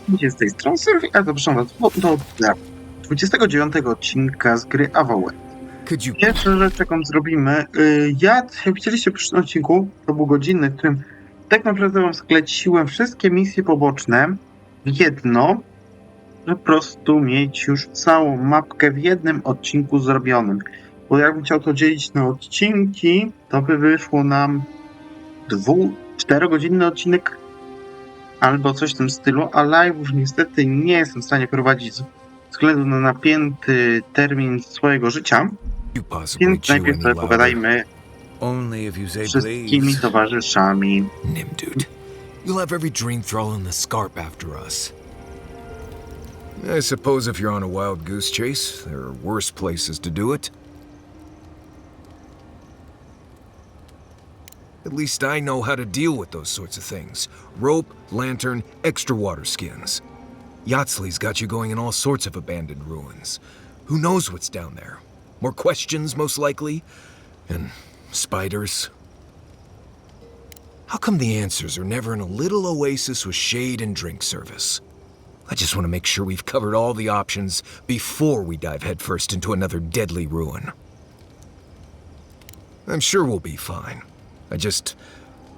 Witajcie z tej strony Sylwii, a zapraszam was do 29 odcinka z gry Avowed. Pierwsza rzecz, jaką zrobimy, jak widzieliście w pierwszym odcinku, to był godzinny, w którym tak naprawdę wam skleciłem wszystkie misje poboczne w jedno, żeby po prostu mieć już całą mapkę w jednym odcinku zrobionym. Bo jakbym chciał to dzielić na odcinki, to by wyszło nam 4-godzinny odcinek albo coś w tym stylu, a live'ów niestety nie jestem w stanie prowadzić ze względu na napięty termin swojego życia, więc najpierw sobie pogadajmy z wszystkimi towarzyszami. You'll have every dream thrall in the scarp after us. I suppose if you're on a wild goose chase, there are worse places to do it. At least I know how to deal with those sorts of things. Rope, lantern, extra water skins. Yatsley's got you going in all sorts of abandoned ruins. Who knows what's down there? More questions, most likely? And spiders? How come the answers are never in a little oasis with shade and drink service? I just want to make sure we've covered all the options before we dive headfirst into another deadly ruin. I'm sure we'll be fine. I just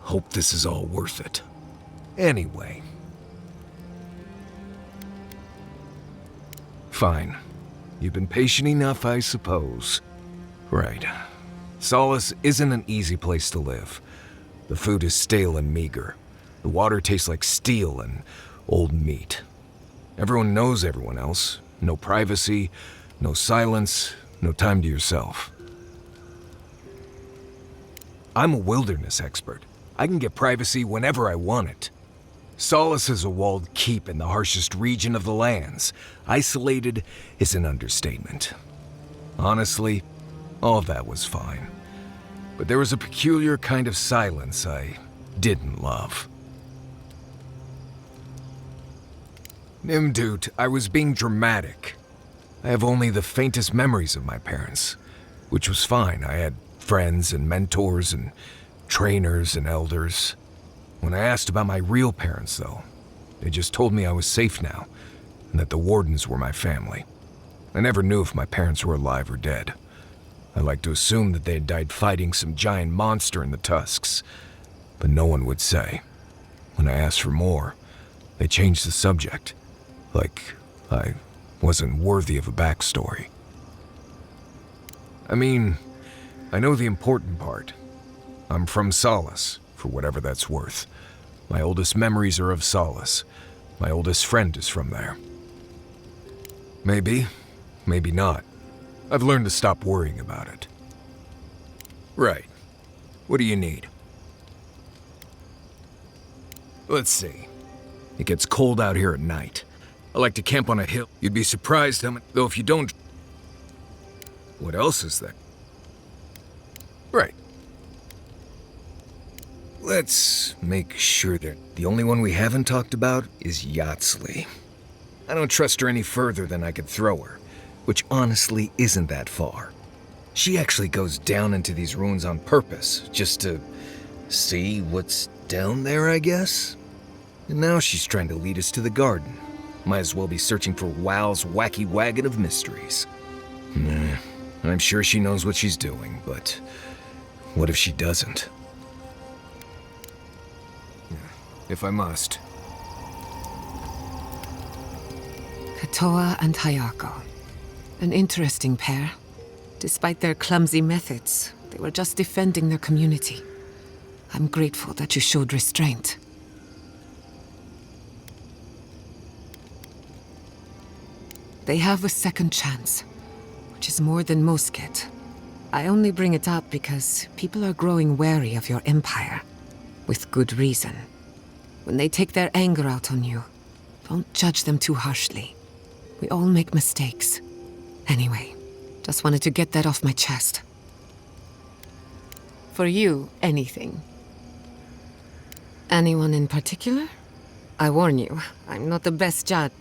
hope this is all worth it. Anyway. Fine. You've been patient enough, I suppose. Right. Solace isn't an easy place to live. The food is stale and meager. The water tastes like steel and old meat. Everyone knows everyone else. No privacy, no silence, no time to yourself. I'm a wilderness expert. I can get privacy whenever I want it. Solace is a walled keep in the harshest region of the lands. Isolated is an understatement. Honestly, all of that was fine. But there was a peculiar kind of silence I didn't love. Nimdut, I was being dramatic. I have only the faintest memories of my parents, which was fine. I had friends and mentors and trainers and elders. When I asked about my real parents, though, they just told me I was safe now, and that the wardens were my family. I never knew if my parents were alive or dead. I like to assume that they had died fighting some giant monster in the tusks, but no one would say. When I asked for more, they changed the subject, like I wasn't worthy of a backstory. I mean, I know the important part. I'm from Solace, for whatever that's worth. My oldest memories are of Solace. My oldest friend is from there. Maybe, maybe not. I've learned to stop worrying about it. Right. What do you need? Let's see. It gets cold out here at night. I like to camp on a hill. You'd be surprised how much, though if you don't... What else is there? Right. Let's make sure that the only one we haven't talked about is Yatsley. I don't trust her any further than I could throw her, which honestly isn't that far. She actually goes down into these ruins on purpose, just to see what's down there, I guess? And now she's trying to lead us to the garden. Might as well be searching for WoW's wacky wagon of mysteries. I'm sure she knows what she's doing, but what if she doesn't? If I must. Katoa and Hayako. An interesting pair. Despite their clumsy methods, they were just defending their community. I'm grateful that you showed restraint. They have a second chance, which is more than most get. I only bring it up because people are growing wary of your empire, with good reason. When they take their anger out on you, don't judge them too harshly. We all make mistakes. Anyway, just wanted to get that off my chest. For you, anything. Anyone in particular? I warn you, I'm not the best judge.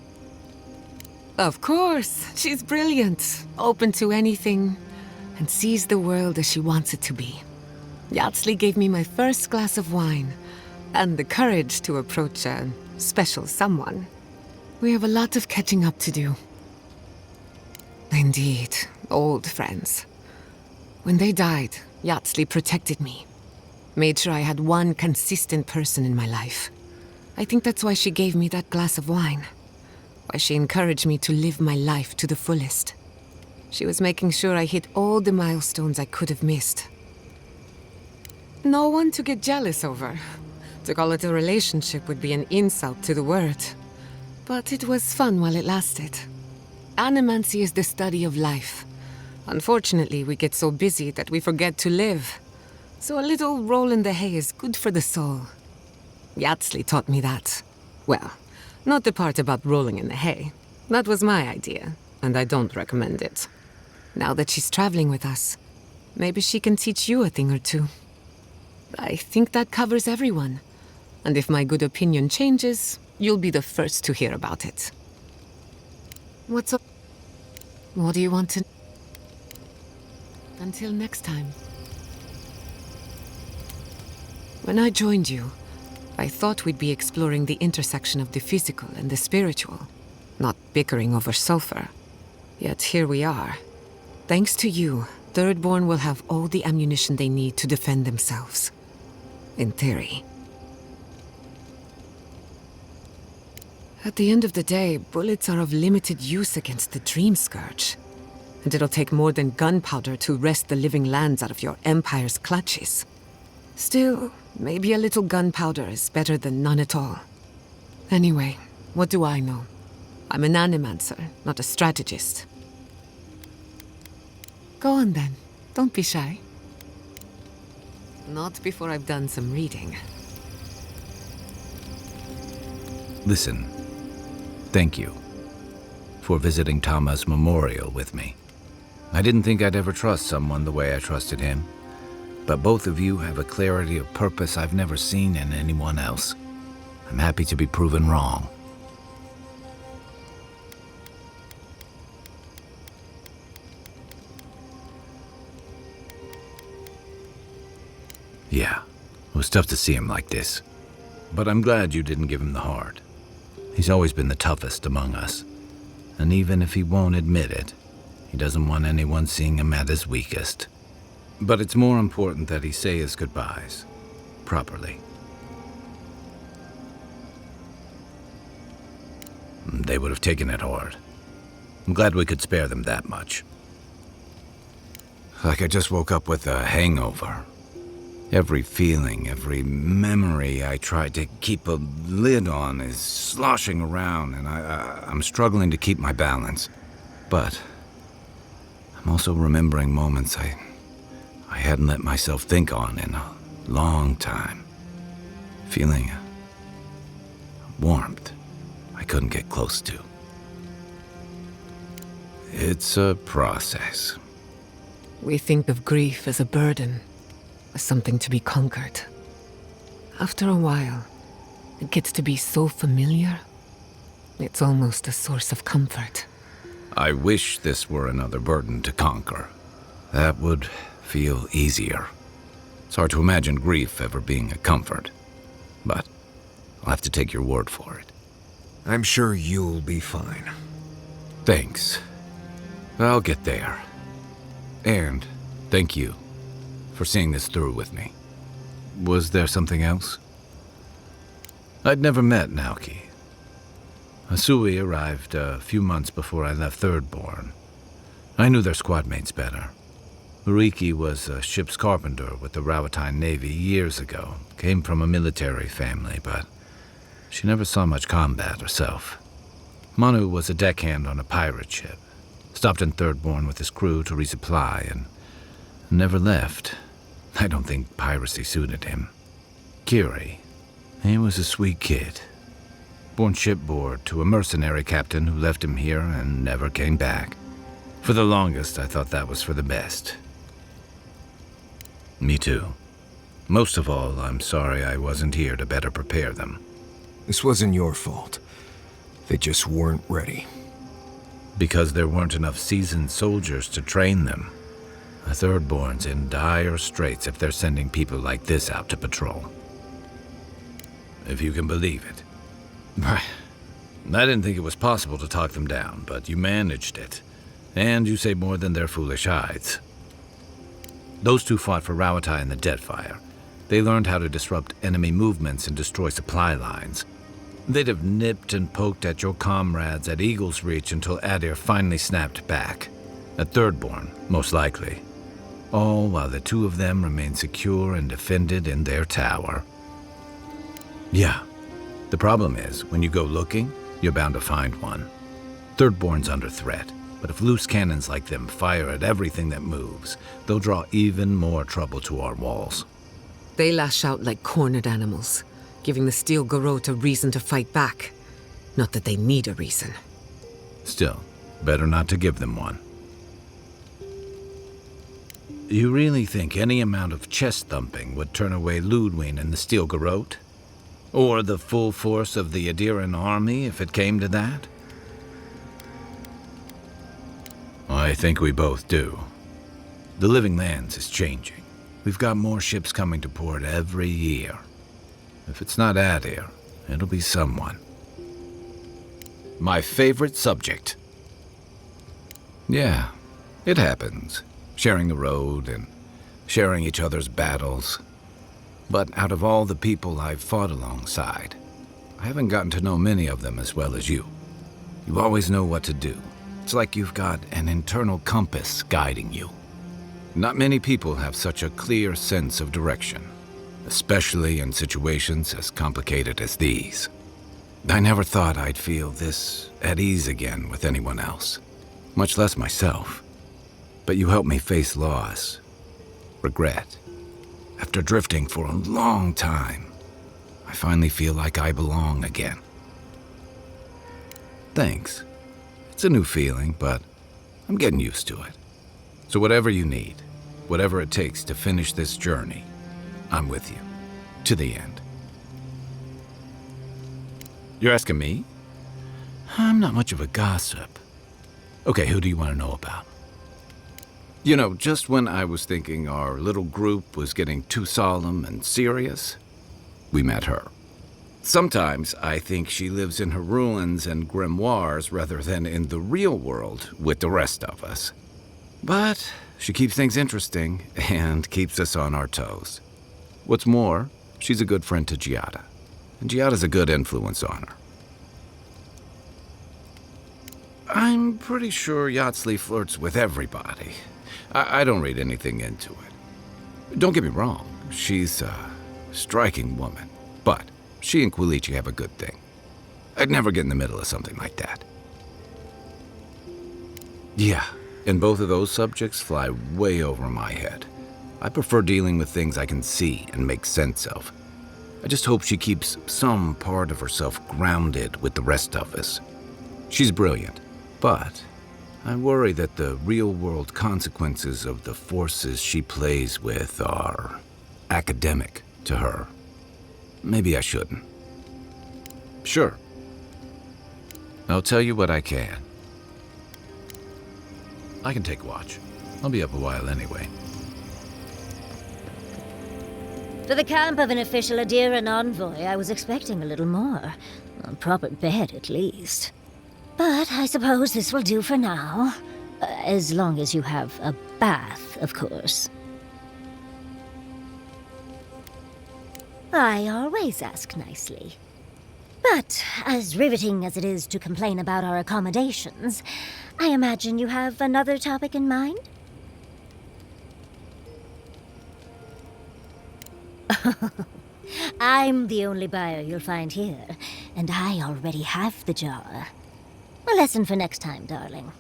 Of course, she's brilliant, open to anything, and sees the world as she wants it to be. Yatsley gave me my first glass of wine, and the courage to approach a special someone. We have a lot of catching up to do. Indeed, old friends. When they died, Yatsley protected me. Made sure I had one consistent person in my life. I think that's why she gave me that glass of wine. Why she encouraged me to live my life to the fullest. She was making sure I hit all the milestones I could have missed. No one to get jealous over. To call it a relationship would be an insult to the word. But it was fun while it lasted. Animancy is the study of life. Unfortunately, we get so busy that we forget to live. So a little roll in the hay is good for the soul. Yatsley taught me that. Well, not the part about rolling in the hay. That was my idea, and I don't recommend it. Now that she's traveling with us, maybe she can teach you a thing or two. I think that covers everyone. And if my good opinion changes, you'll be the first to hear about it. What's up? What do you want to... Until next time. When I joined you, I thought we'd be exploring the intersection of the physical and the spiritual, not bickering over sulfur. Yet here we are. Thanks to you, Thirdborn will have all the ammunition they need to defend themselves. In theory. At the end of the day, bullets are of limited use against the Dream Scourge. And it'll take more than gunpowder to wrest the living lands out of your Empire's clutches. Still, maybe a little gunpowder is better than none at all. Anyway, what do I know? I'm an animancer, not a strategist. Go on then. Don't be shy. Not before I've done some reading. Listen, thank you for visiting Tama's memorial with me. I didn't think I'd ever trust someone the way I trusted him, but both of you have a clarity of purpose I've never seen in anyone else. I'm happy to be proven wrong. Yeah, it was tough to see him like this. But I'm glad you didn't give him the heart. He's always been the toughest among us. And even if he won't admit it, he doesn't want anyone seeing him at his weakest. But it's more important that he say his goodbyes. Properly. They would have taken it hard. I'm glad we could spare them that much. Like I just woke up with a hangover. Every feeling, every memory I tried to keep a lid on is sloshing around, and I'm struggling to keep my balance. But I'm also remembering moments I hadn't let myself think on in a long time. Feeling a warmth I couldn't get close to. It's a process. We think of grief as a burden. Something to be conquered. After a while, it gets to be so familiar, it's almost a source of comfort. I wish this were another burden to conquer. That would feel easier. It's hard to imagine grief ever being a comfort, but I'll have to take your word for it. I'm sure you'll be fine. Thanks. I'll get there. And thank you for seeing this through with me. Was there something else? I'd never met Naoki. Asui arrived a few months before I left Thirdborn. I knew their squad mates better. Uriki was a ship's carpenter with the Rawatine Navy years ago. Came from a military family, but she never saw much combat herself. Manu was a deckhand on a pirate ship. Stopped in Thirdborn with his crew to resupply and never left. I don't think piracy suited him. Kiri, he was a sweet kid. Born shipboard to a mercenary captain who left him here and never came back. For the longest, I thought that was for the best. Me too. Most of all, I'm sorry I wasn't here to better prepare them. This wasn't your fault. They just weren't ready. Because there weren't enough seasoned soldiers to train them. The Thirdborn's in dire straits if they're sending people like this out to patrol. If you can believe it. I didn't think it was possible to talk them down, but you managed it. And you say more than their foolish hides. Those two fought for Rauatai in the Deadfire. They learned how to disrupt enemy movements and destroy supply lines. They'd have nipped and poked at your comrades at Eagle's Reach until Adir finally snapped back. At Thirdborn, most likely. All while the two of them remain secure and defended in their tower. Yeah. The problem is, when you go looking, you're bound to find one. Thirdborn's under threat, but if loose cannons like them fire at everything that moves, they'll draw even more trouble to our walls. They lash out like cornered animals, giving the Steel Garrote a reason to fight back. Not that they need a reason. Still, better not to give them one. You really think any amount of chest thumping would turn away Ludwig and the Steel Garrote? Or the full force of the Adiran army, if it came to that? I think we both do. The Living Lands is changing. We've got more ships coming to port every year. If it's not Adir, it'll be someone. My favorite subject. Yeah, it happens. Sharing the road and sharing each other's battles. But out of all the people I've fought alongside, I haven't gotten to know many of them as well as you. You always know what to do. It's like you've got an internal compass guiding you. Not many people have such a clear sense of direction, especially in situations as complicated as these. I never thought I'd feel this at ease again with anyone else, much less myself. But you helped me face loss, regret. After drifting for a long time, I finally feel like I belong again. Thanks. It's a new feeling, but I'm getting used to it. So whatever you need, whatever it takes to finish this journey, I'm with you. To the end. You're asking me? I'm not much of a gossip. Okay, who do you want to know about? You know, just when I was thinking our little group was getting too solemn and serious, we met her. Sometimes I think she lives in her ruins and grimoires rather than in the real world with the rest of us. But she keeps things interesting and keeps us on our toes. What's more, she's a good friend to Giada, and Giada's a good influence on her. I'm pretty sure Yatsley flirts with everybody. I don't read anything into it. Don't get me wrong, she's a striking woman, but she and Quilici have a good thing. I'd never get in the middle of something like that. Yeah, and both of those subjects fly way over my head. I prefer dealing with things I can see and make sense of. I just hope she keeps some part of herself grounded with the rest of us. She's brilliant, but I worry that the real-world consequences of the forces she plays with are academic to her. Maybe I shouldn't. Sure. I'll tell you what I can. I can take watch. I'll be up a while anyway. For the camp of an official Adiran envoy, I was expecting a little more. A proper bed, at least. But I suppose this will do for now. As long as you have a bath, of course. I always ask nicely. But as riveting as it is to complain about our accommodations, I imagine you have another topic in mind? I'm the only buyer you'll find here, and I already have the jar. A lesson for next time, darling.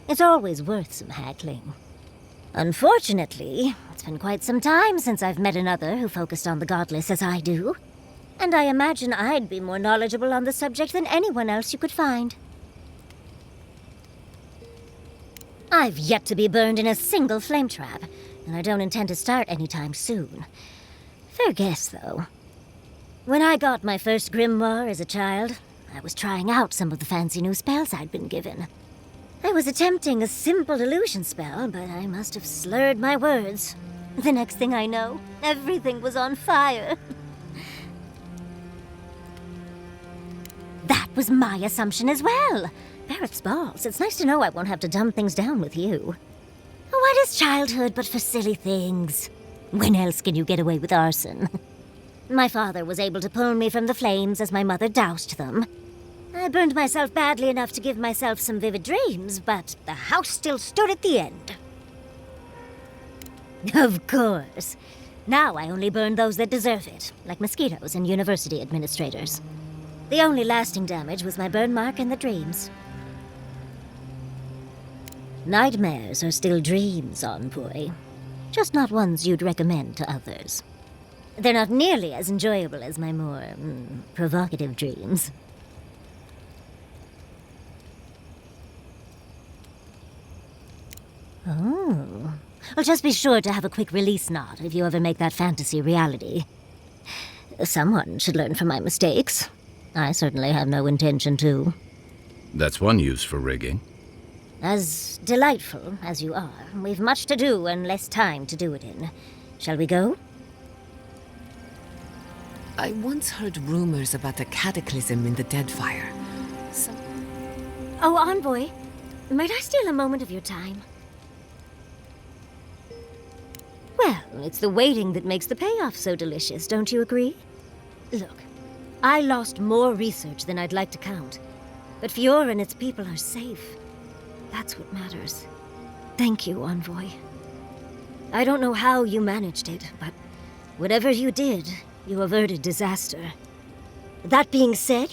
It's always worth some haggling. Unfortunately, it's been quite some time since I've met another who focused on the godless as I do. And I imagine I'd be more knowledgeable on the subject than anyone else you could find. I've yet to be burned in a single flame trap, and I don't intend to start anytime soon. Fair guess, though. When I got my first grimoire as a child, I was trying out some of the fancy new spells I'd been given. I was attempting a simple illusion spell, but I must have slurred my words. The next thing I know, everything was on fire. That was my assumption as well. Barrett's balls. It's nice to know I won't have to dumb things down with you. What is childhood but for silly things? When else can you get away with arson? My father was able to pull me from the flames as my mother doused them. I burned myself badly enough to give myself some vivid dreams, but the house still stood at the end. Of course. Now I only burn those that deserve it, like mosquitoes and university administrators. The only lasting damage was my burn mark and the dreams. Nightmares are still dreams, Envoy. Just not ones you'd recommend to others. They're not nearly as enjoyable as my more, provocative dreams. Oh. Well, just be sure to have a quick release knot if you ever make that fantasy reality. Someone should learn from my mistakes. I certainly have no intention to. That's one use for rigging. As delightful as you are, we've much to do and less time to do it in. Shall we go? I once heard rumors about a cataclysm in the Deadfire. Oh, Envoy, might I steal a moment of your time? Well, it's the waiting that makes the payoff so delicious, don't you agree? Look, I lost more research than I'd like to count, but Fiora and its people are safe. That's what matters. Thank you, Envoy. I don't know how you managed it, but whatever you did, you averted disaster. That being said,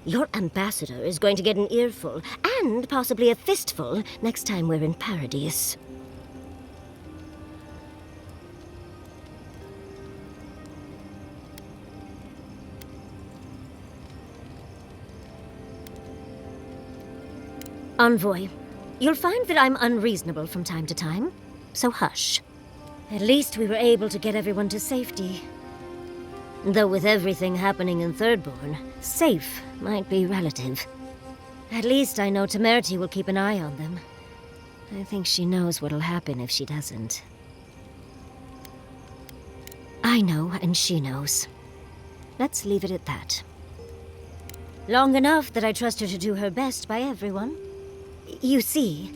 your ambassador is going to get an earful, and possibly a fistful, next time we're in Paradise. Envoy, you'll find that I'm unreasonable from time to time, so hush. At least we were able to get everyone to safety. Though with everything happening in Thirdborn, safe might be relative. At least I know Temerity will keep an eye on them. I think she knows what'll happen if she doesn't. I know, and she knows. Let's leave it at that. Long enough that I trust her to do her best by everyone. You see,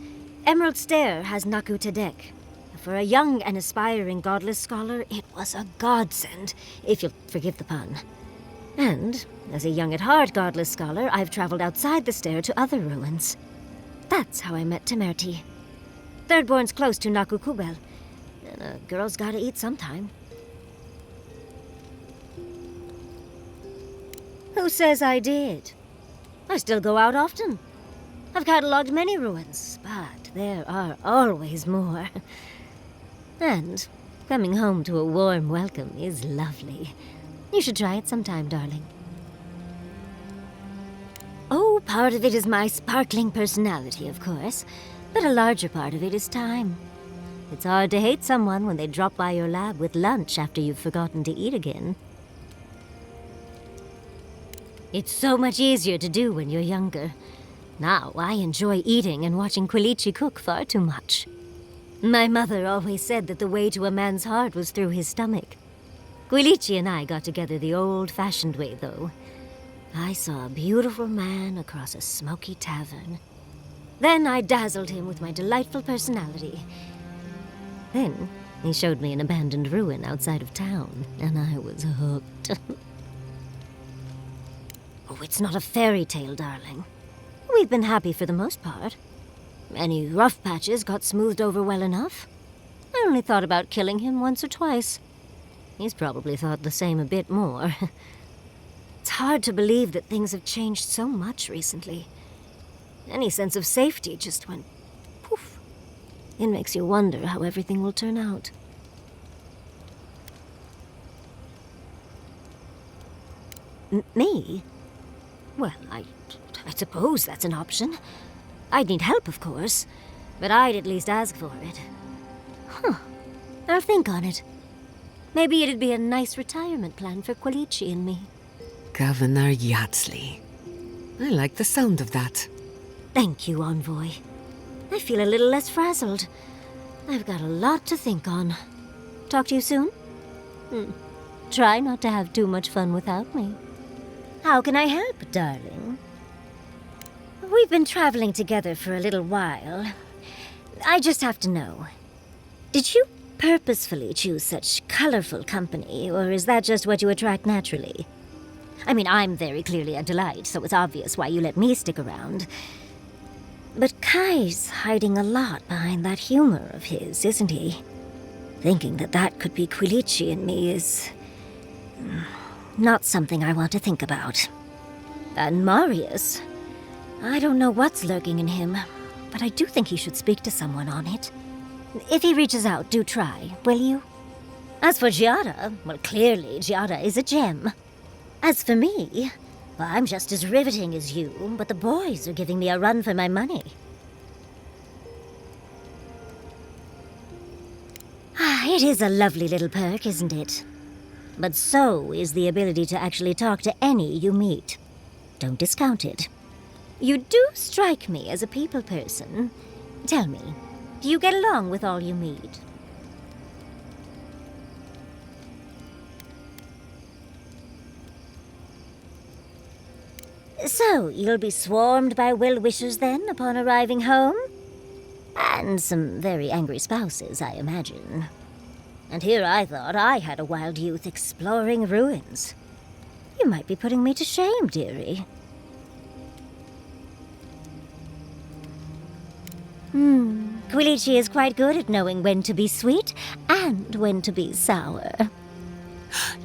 Emerald Stair has Naku Tedek. For a young and aspiring godless scholar, it was a godsend, if you'll forgive the pun. And, as a young-at-heart godless scholar, I've traveled outside the stair to other ruins. That's how I met Temerity. Thirdborn's close to Naku Kubel, and a girl's gotta eat sometime. Who says I did? I still go out often. I've catalogued many ruins, but there are always more. And coming home to a warm welcome is lovely. You should try it sometime, darling. Oh, part of it is my sparkling personality, of course, but a larger part of it is time. It's hard to hate someone when they drop by your lab with lunch after you've forgotten to eat again. It's so much easier to do when you're younger. Now I enjoy eating and watching Quilici cook far too much. My mother always said that the way to a man's heart was through his stomach. Quilici and I got together the old-fashioned way, though. I saw a beautiful man across a smoky tavern. Then I dazzled him with my delightful personality. Then he showed me an abandoned ruin outside of town, and I was hooked. Oh, it's not a fairy tale, darling. We've been happy for the most part. Any rough patches got smoothed over well enough. I only thought about killing him once or twice. He's probably thought the same a bit more. It's hard to believe that things have changed so much recently. Any sense of safety just went poof. It makes you wonder how everything will turn out. Me? Well, I suppose that's an option. I'd need help, of course, but I'd at least ask for it. Huh. I'll think on it. Maybe it'd be a nice retirement plan for Quilici and me. Governor Yatsley. I like the sound of that. Thank you, Envoy. I feel a little less frazzled. I've got a lot to think on. Talk to you soon? Try not to have too much fun without me. How can I help, darling? We've been traveling together for a little while. I just have to know. Did you purposefully choose such colorful company, or is that just what you attract naturally? I mean, I'm very clearly a delight, so it's obvious why you let me stick around. But Kai's hiding a lot behind that humor of his, isn't he? Thinking that that could be Quilici in me is... not something I want to think about. And Marius... I don't know what's lurking in him, but I do think he should speak to someone on it. If he reaches out, do try, will you? As for Giada, well, clearly Giada is a gem. As for me, well, I'm just as riveting as you, but the boys are giving me a run for my money. It is a lovely little perk, isn't it? But so is the ability to actually talk to any you meet. Don't discount it. You do strike me as a people person. Tell me, do you get along with all you meet? So, you'll be swarmed by well-wishers then, upon arriving home? And some very angry spouses, I imagine. And here I thought I had a wild youth exploring ruins. You might be putting me to shame, dearie. Quilici is quite good at knowing when to be sweet and when to be sour.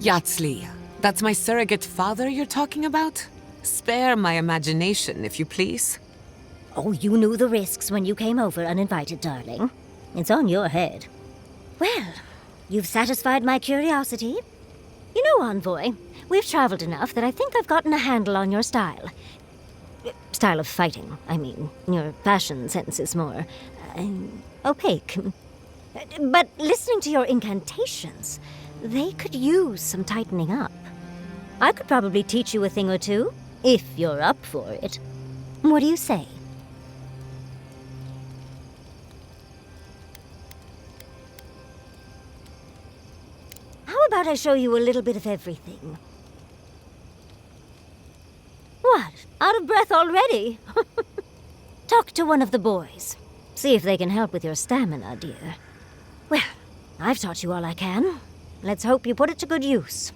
Yatsli, that's my surrogate father you're talking about? Spare my imagination, if you please. Oh, you knew the risks when you came over uninvited, darling. It's on your head. Well, you've satisfied my curiosity. You know, Envoy, we've traveled enough that I think I've gotten a handle on your style. Style of fighting, I mean. Your fashion sense is more... opaque. But listening to your incantations, they could use some tightening up. I could probably teach you a thing or two, if you're up for it. What do you say? How about I show you a little bit of everything? What? Out of breath already? Talk to one of the boys. See if they can help with your stamina, dear. Well, I've taught you all I can. Let's hope you put it to good use.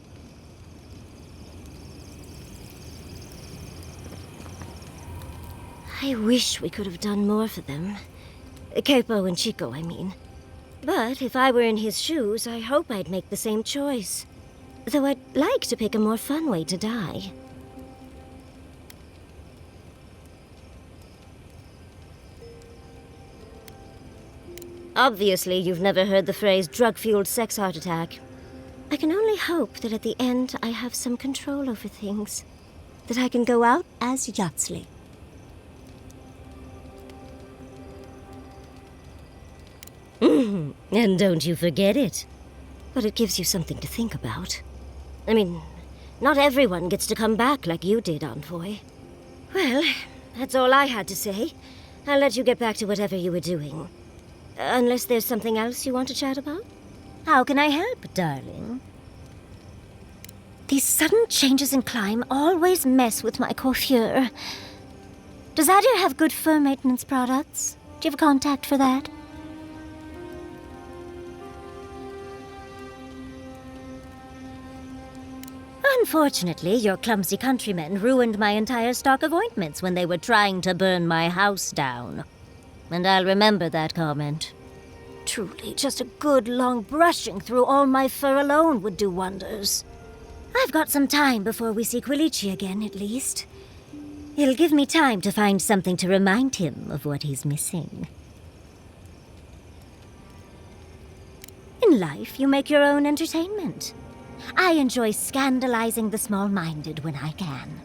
I wish we could have done more for them. Capo and Chico, I mean. But if I were in his shoes, I hope I'd make the same choice. Though I'd like to pick a more fun way to die. Obviously, you've never heard the phrase drug-fueled sex heart attack. I can only hope that at the end I have some control over things. That I can go out as Yatsli. And don't you forget it. But it gives you something to think about. I mean, not everyone gets to come back like you did, Envoy. Well, that's all I had to say. I'll let you get back to whatever you were doing. Unless there's something else you want to chat about? How can I help, darling? These sudden changes in climate always mess with my coiffure. Does Adir have good fur maintenance products? Do you have a contact for that? Unfortunately, your clumsy countrymen ruined my entire stock of ointments when they were trying to burn my house down. And I'll remember that comment. Truly, just a good long brushing through all my fur alone would do wonders. I've got some time before we see Quilici again, at least. It'll give me time to find something to remind him of what he's missing. In life, you make your own entertainment. I enjoy scandalizing the small-minded when I can.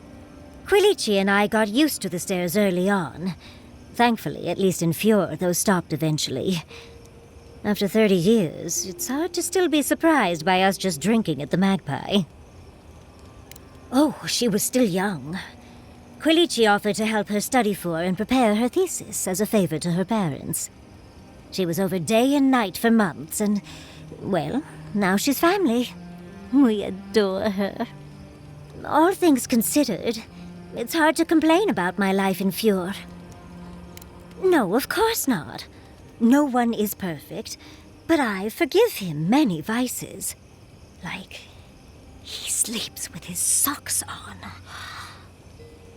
Quilici and I got used to the stairs early on. Thankfully, at least in Fjord, those stopped eventually. After 30 years, it's hard to still be surprised by us just drinking at the Magpie. Oh, she was still young. Quilici offered to help her study for and prepare her thesis as a favor to her parents. She was over day and night for months, and, well, now she's family. We adore her. All things considered, it's hard to complain about my life in Fjord. No, of course not. No one is perfect, but I forgive him many vices. Like, he sleeps with his socks on.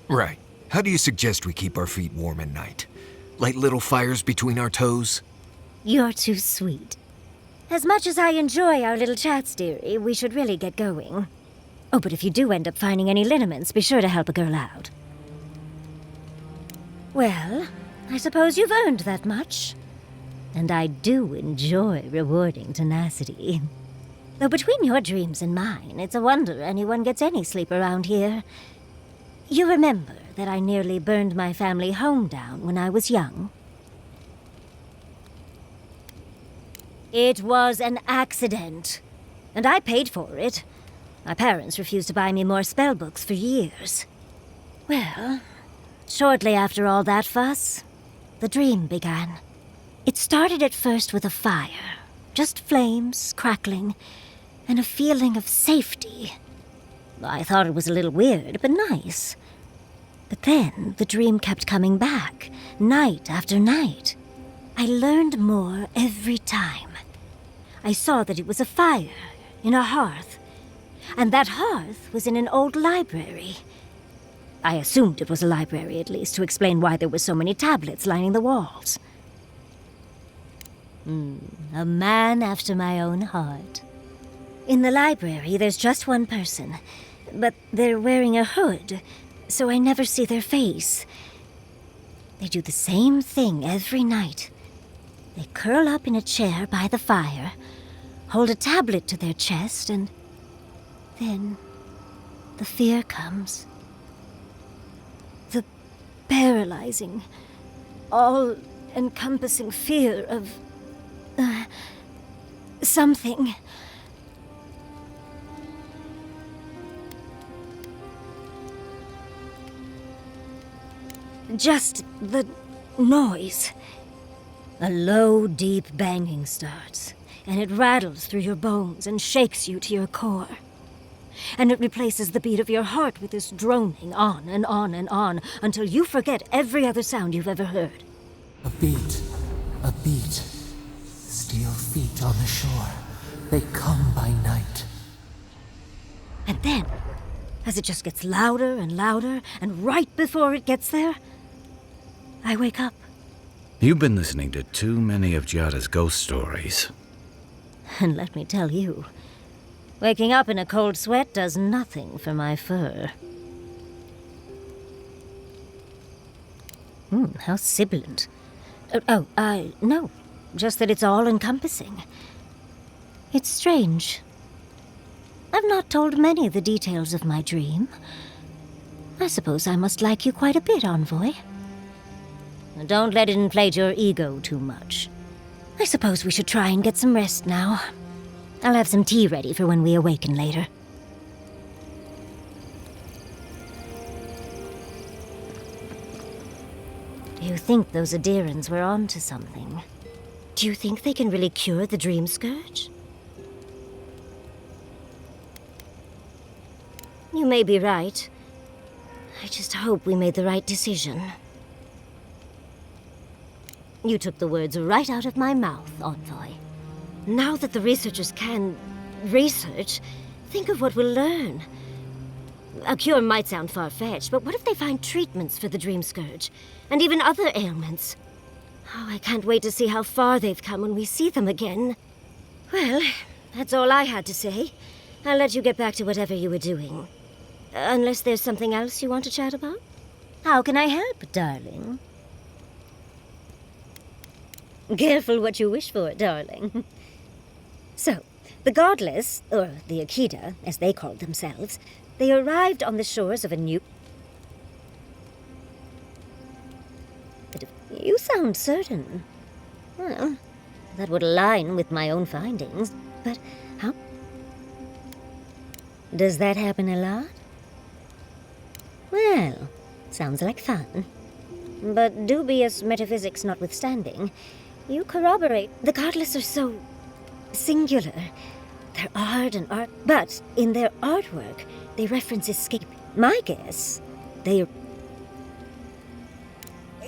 Right. How do you suggest we keep our feet warm at night? Light little fires between our toes? You're too sweet. As much as I enjoy our little chats, dearie, we should really get going. Oh, but if you do end up finding any liniments, be sure to help a girl out. Well, I suppose you've earned that much. And I do enjoy rewarding tenacity. Though between your dreams and mine, it's a wonder anyone gets any sleep around here. You remember that I nearly burned my family home down when I was young? It was an accident, and I paid for it. My parents refused to buy me more spell books for years. Well, shortly after all that fuss, the dream began. It started at first with a fire, just flames crackling, and a feeling of safety. I thought it was a little weird, but nice. But then the dream kept coming back, night after night. I learned more every time. I saw that it was a fire in a hearth, and that hearth was in an old library. I assumed it was a library, at least, to explain why there were so many tablets lining the walls. A man after my own heart. In the library, there's just one person, but they're wearing a hood, so I never see their face. They do the same thing every night. They curl up in a chair by the fire, hold a tablet to their chest, and then the fear comes. The paralyzing, all-encompassing fear of something. Just the noise. A low, deep banging starts, and it rattles through your bones and shakes you to your core. And it replaces the beat of your heart with this droning on and on and on until you forget every other sound you've ever heard. A beat. Steel feet on the shore. They come by night. And then, as it just gets louder and louder, and right before it gets there, I wake up. You've been listening to too many of Giada's ghost stories. And let me tell you, waking up in a cold sweat does nothing for my fur. How sibilant. No, just that it's all-encompassing. It's strange. I've not told many of the details of my dream. I suppose I must like you quite a bit, Envoy. Don't let it inflate your ego too much. I suppose we should try and get some rest now. I'll have some tea ready for when we awaken later. Do you think those Adirans were onto something? Do you think they can really cure the Dream Scourge? You may be right. I just hope we made the right decision. You took the words right out of my mouth, Envoy. Now that the researchers can research, think of what we'll learn. A cure might sound far-fetched, but what if they find treatments for the Dream Scourge? And even other ailments? Oh, I can't wait to see how far they've come when we see them again. Well, that's all I had to say. I'll let you get back to whatever you were doing. Unless there's something else you want to chat about? How can I help, darling? Careful what you wish for, darling. So, the Godless, or the Akida, as they called themselves, they arrived on the shores of a new... But you sound certain. Well, that would align with my own findings, but how... Does that happen a lot? Well, sounds like fun. But dubious metaphysics notwithstanding, you corroborate the Godless are so singular. Their art and art, but in their artwork, they reference escape. My guess, They...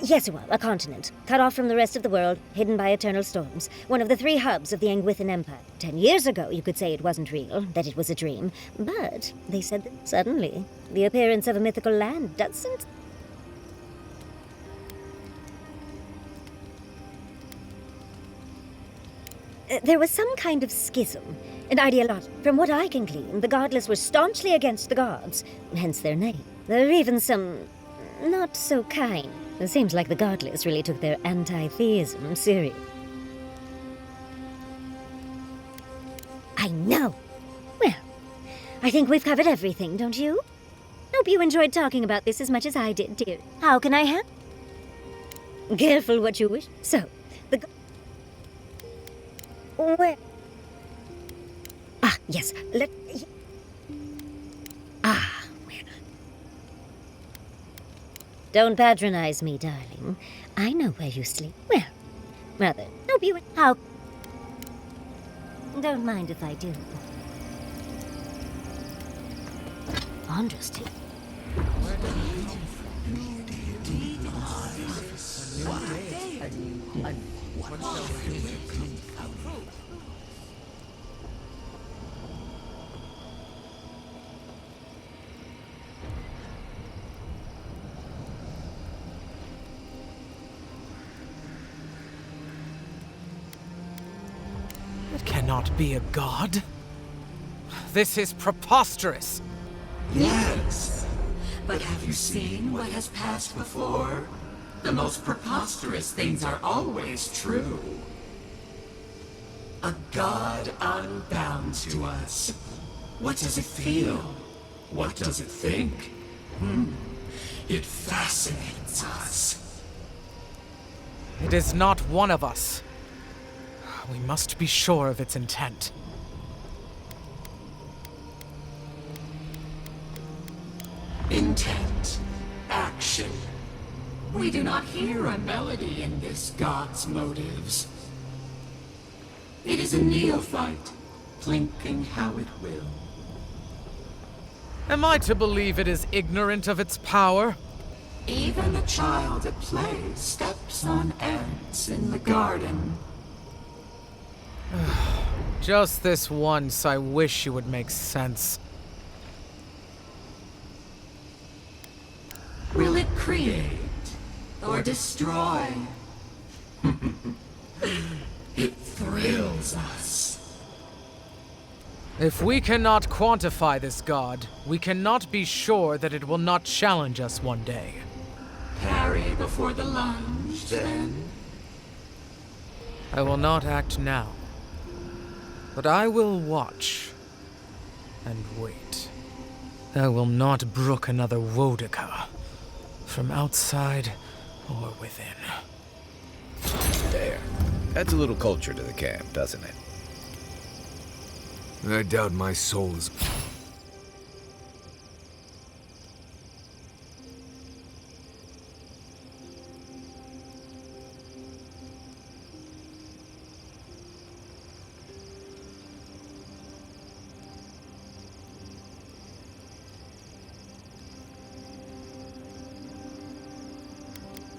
Yes, well, a continent, cut off from the rest of the world, hidden by eternal storms. One of the 3 hubs of the Angwithan Empire. 10 years ago, you could say it wasn't real, that it was a dream. But they said that suddenly, the appearance of a mythical land doesn't... There was some kind of schism, an ideology. From what I can glean, the godless were staunchly against the gods, hence their name. There are even some... not so kind. It seems like the godless really took their anti-theism serious. I know. Well, I think we've covered everything, don't you? Hope you enjoyed talking about this as much as I did, dear. How can I help? Careful what you wish. So, the... Where? Ah, yes. Ah, well. Don't patronize me, darling. I know where you sleep. Well, rather, hope you... How... Don't mind if I do. Understood. It cannot be a god. This is preposterous. Yes, but have you seen what has passed before? The most preposterous things are always true. A god unbound to us. What does it feel? What does it think? It fascinates us. It is not one of us. We must be sure of its intent. Intent. Action. We do not hear a melody in this god's motives. It is a neophyte, plinking how it will. Am I to believe it is ignorant of its power? Even a child at play steps on ants in the garden. Just this once, I wish you would make sense. Will it create or destroy? It thrills us. If we cannot quantify this god, we cannot be sure that it will not challenge us one day. Parry before the lunge, then? I will not act now, but I will watch and wait. I will not brook another Wodika, from outside or within. There. Adds a little culture to the camp, doesn't it? I doubt my soul is...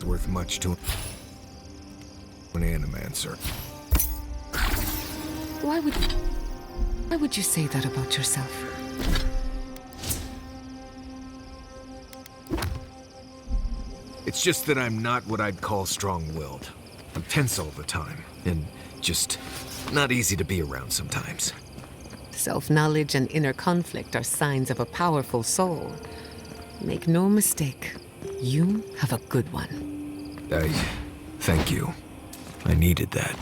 worth much to an animancer. Why would you say that about yourself? It's just that I'm not what I'd call strong-willed. I'm tense all the time, and just not easy to be around sometimes. Self-knowledge and inner conflict are signs of a powerful soul. Make no mistake, you have a good one. Thank you. I needed that.